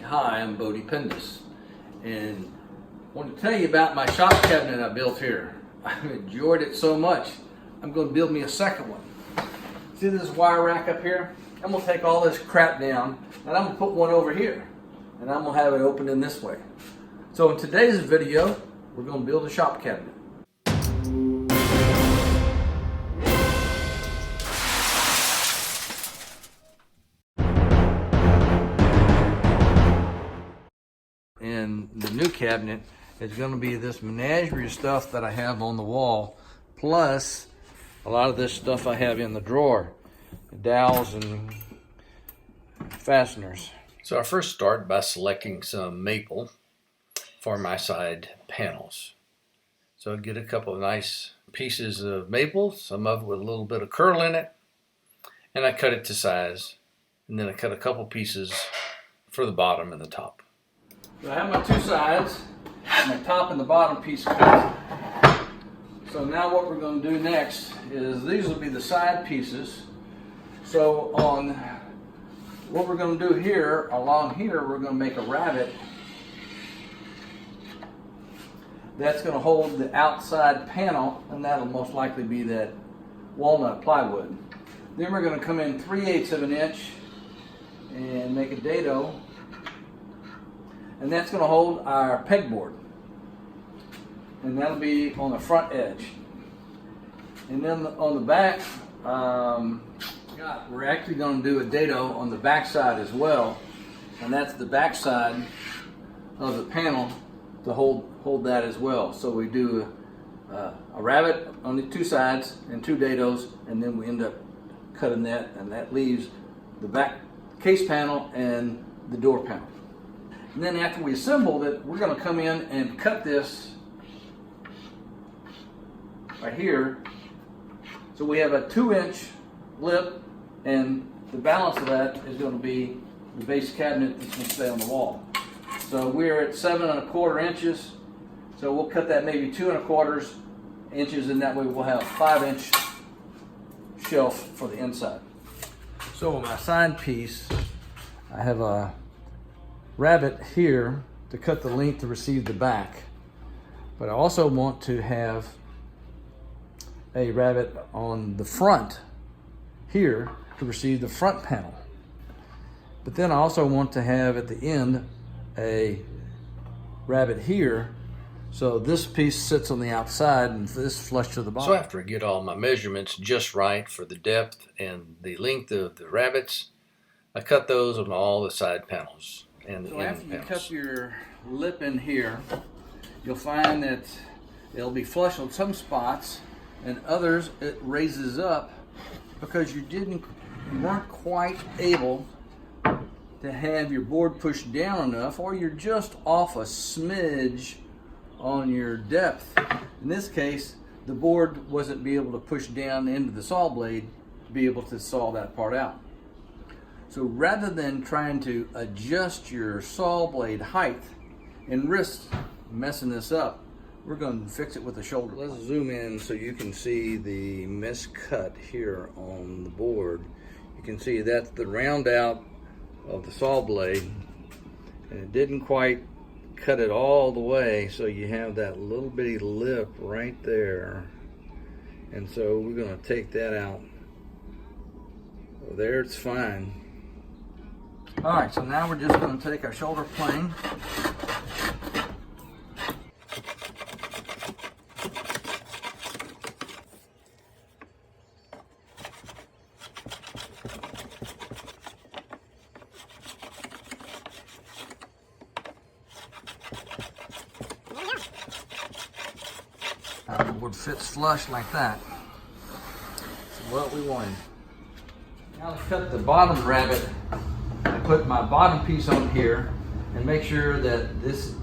Hi, I'm Bodie Pendus, and I want to tell you about my shop cabinet I built here. I've enjoyed it so much, I'm going to build me a second one. See this wire rack up here? I'm going to take all this crap down, and I'm going to put one over here, and I'm going to have it open in this way. So in today's video, we're going to build a shop cabinet. And the new cabinet is going to be this menagerie of stuff that I have on the wall, plus a lot of this stuff I have in the drawer, dowels and fasteners. So I first start by selecting some maple for my side panels. So I get a couple of nice pieces of maple, some of it with a little bit of curl in it, and I cut it to size, and then I cut a couple pieces for the bottom and the top. So I have my two sides, my top and the bottom piece cut. So now what we're going to do next is these will be the side pieces. So on what we're going to do here, along here, we're going to make a rabbet that's going to hold the outside panel, and that'll most likely be that walnut plywood. Then we're going to come in 3/8 of an inch and make a dado, and that's going to hold our pegboard, and that'll be on the front edge. And then on the back, we're actually going to do a dado on the back side as well, and that's the back side of the panel to hold that as well. So we do a rabbet on the two sides and two dados, and then we end up cutting that, and that leaves the back case panel and the door panel. And then after we assembled it, we're going to come in and cut this right here. So we have a 2-inch lip, and the balance of that is going to be the base cabinet that's going to stay on the wall. So we're at 7 1/4 inches. So we'll cut that maybe 2 1/4 inches, and that way we'll have a 5-inch shelf for the inside. So on my side piece, I have a rabbet here to cut the length to receive the back, but I also want to have a rabbet on the front here to receive the front panel. But then I also want to have at the end a rabbet here, so this piece sits on the outside and this flush to the bottom. So after I get all my measurements just right for the depth and the length of the rabbets, I cut those on all the side panels. And so after you cut your lip in here, you'll find that it'll be flush on some spots, and others it raises up because you weren't quite able to have your board pushed down enough, or you're just off a smidge on your depth. In this case, the board wasn't be able to push down into the saw blade to be able to saw that part out. So rather than trying to adjust your saw blade height and risk messing this up, we're going to fix it with a shoulder. Let's zoom in so you can see the miscut here on the board. You can see that's the round out of the saw blade, and it didn't quite cut it all the way, so you have that little bitty lip right there. And so we're going to take that out. Well, there it's fine. Alright, so now we're just going to take our shoulder plane would fit flush like that. That's what we wanted. Now to cut the bottom rabbet, I put my bottom piece on here and make sure that this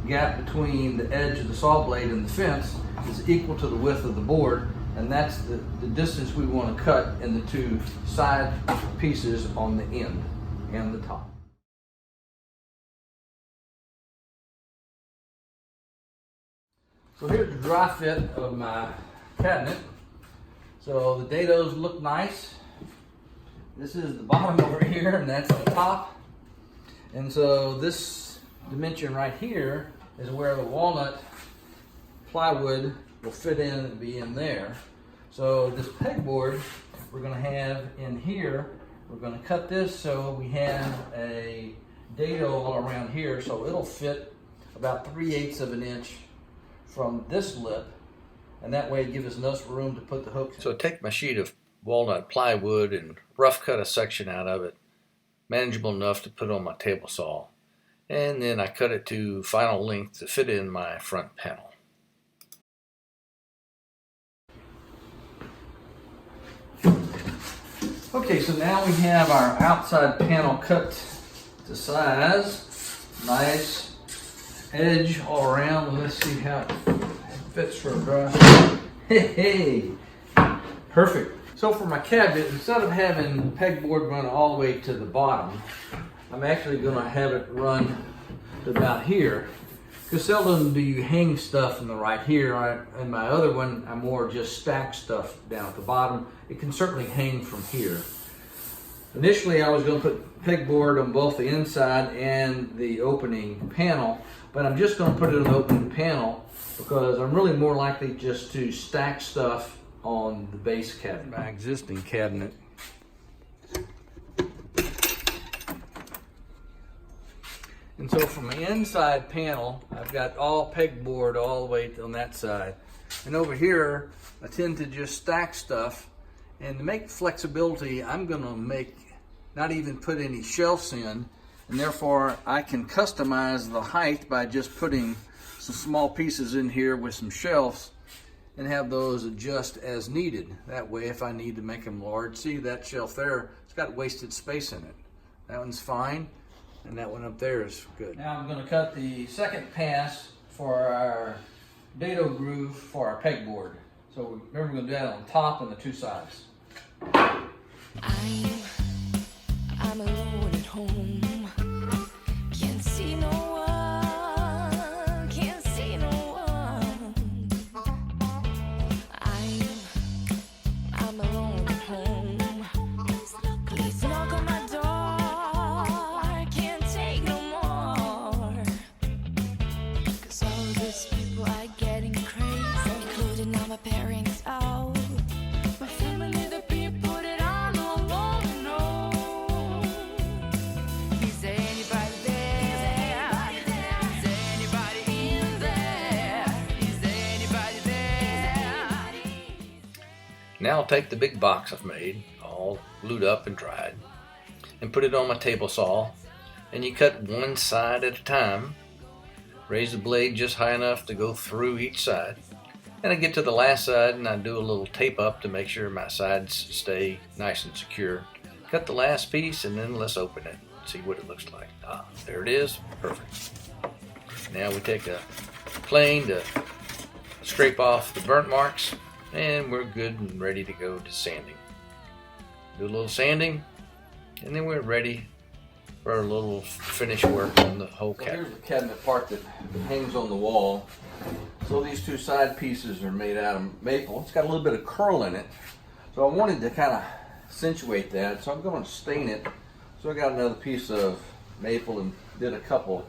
gap between the edge of the saw blade and the fence is equal to the width of the board, and that's the distance we want to cut in the two side pieces on the end and the top. So here's the dry fit of my cabinet. So the dados look nice. This is the bottom over here, and that's the top. And so this dimension right here is where the walnut plywood will fit in and be in there. So this pegboard we're going to have in here, we're going to cut this so we have a dado all around here, so it'll fit about 3/8 of an inch from this lip, and that way it gives us enough room to put the hook. So take my sheet of walnut plywood and rough cut a section out of it, manageable enough to put on my table saw, and then I cut it to final length to fit in my front panel. Okay, so now we have our outside panel cut to size. Nice edge all around. Let's see how it fits for a brush. Hey, perfect. So for my cabinet, instead of having the pegboard run all the way to the bottom, I'm actually going to have it run to about here. Because seldom do you hang stuff in the right here. And my other one, I more just stack stuff down at the bottom. It can certainly hang from here. Initially, I was going to put pegboard on both the inside and the opening panel, but I'm just going to put it on the opening panel because I'm really more likely just to stack stuff on the base cabinet. My existing cabinet. And so from the inside panel, I've got all pegboard all the way on that side. And over here, I tend to just stack stuff. And to make flexibility, I'm gonna not even put any shelves in, and therefore I can customize the height by just putting some small pieces in here with some shelves and have those adjust as needed. That way, if I need to make them large, see that shelf there, it's got wasted space in it. That one's fine. And that one up there is good. Now I'm going to cut the second pass for our dado groove for our pegboard. So remember, we're going to do that on top and the two sides. I'm alone at home. Can't see no one. Can't see no one. I'm alone at home. Please knock on my door. Now I'll take the big box I've made, all glued up and dried, and put it on my table saw, and you cut one side at a time. Raise the blade just high enough to go through each side, and I get to the last side and I do a little tape up to make sure my sides stay nice and secure. Cut the last piece and then let's open it and see what it looks like. Ah, there it is, perfect. Now we take a plane to scrape off the burnt marks, and we're good and ready to go to sanding. Do a little sanding, and then we're ready for a little finish work on the whole cabinet. Here's the cabinet part that hangs on the wall. So these two side pieces are made out of maple. It's got a little bit of curl in it. So I wanted to kind of accentuate that, so I'm going to stain it. So I got another piece of maple and did a couple,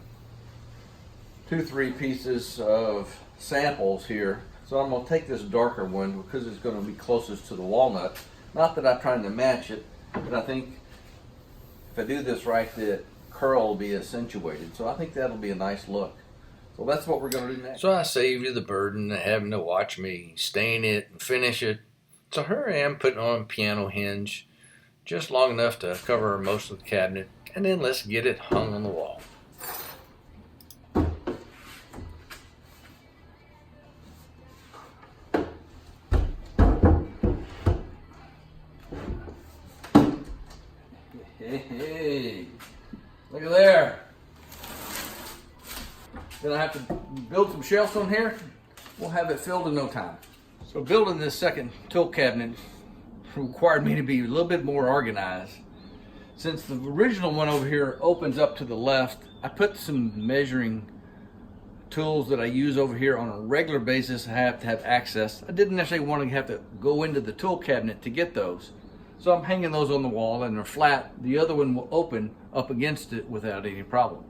2-3 pieces of samples here. So I'm going to take this darker one because it's going to be closest to the walnut. Not that I'm trying to match it, but I think if I do this right, the curl will be accentuated. So I think that'll be a nice look. So that's what we're going to do next. So I saved you the burden of having to watch me stain it and finish it. So here I am putting on a piano hinge, just long enough to cover most of the cabinet, and then let's get it hung on the wall. Hey, look at there. Then I have to build some shelves on here. We'll have it filled in no time. So building this second tilt cabinet required me to be a little bit more organized. Since the original one over here opens up to the left, I put some measuring tools that I use over here on a regular basis. I have to have access. I didn't necessarily want to have to go into the tool cabinet to get those. So I'm hanging those on the wall and they're flat. The other one will open up against it without any problem.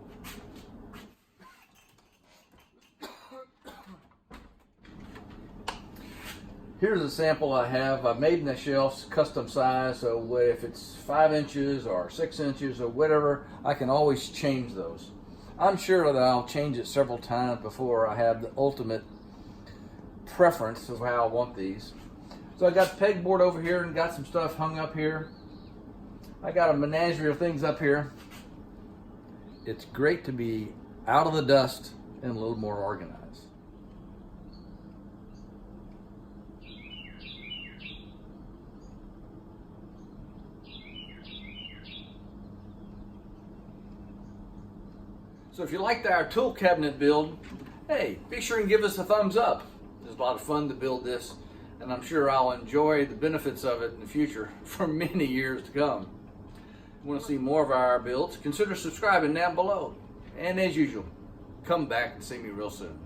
Here's a sample I have. I've made the shelves custom size, so if it's 5 inches or 6 inches or whatever, I can always change those. I'm sure that I'll change it several times before I have the ultimate preference of how I want these. So I got the pegboard over here and got some stuff hung up here. I got a menagerie of things up here. It's great to be out of the dust and a little more organized. So if you liked our tool cabinet build, hey, be sure and give us a thumbs up. It's a lot of fun to build this, and I'm sure I'll enjoy the benefits of it in the future for many years to come. If you want to see more of our builds, consider subscribing down below. And as usual, come back and see me real soon.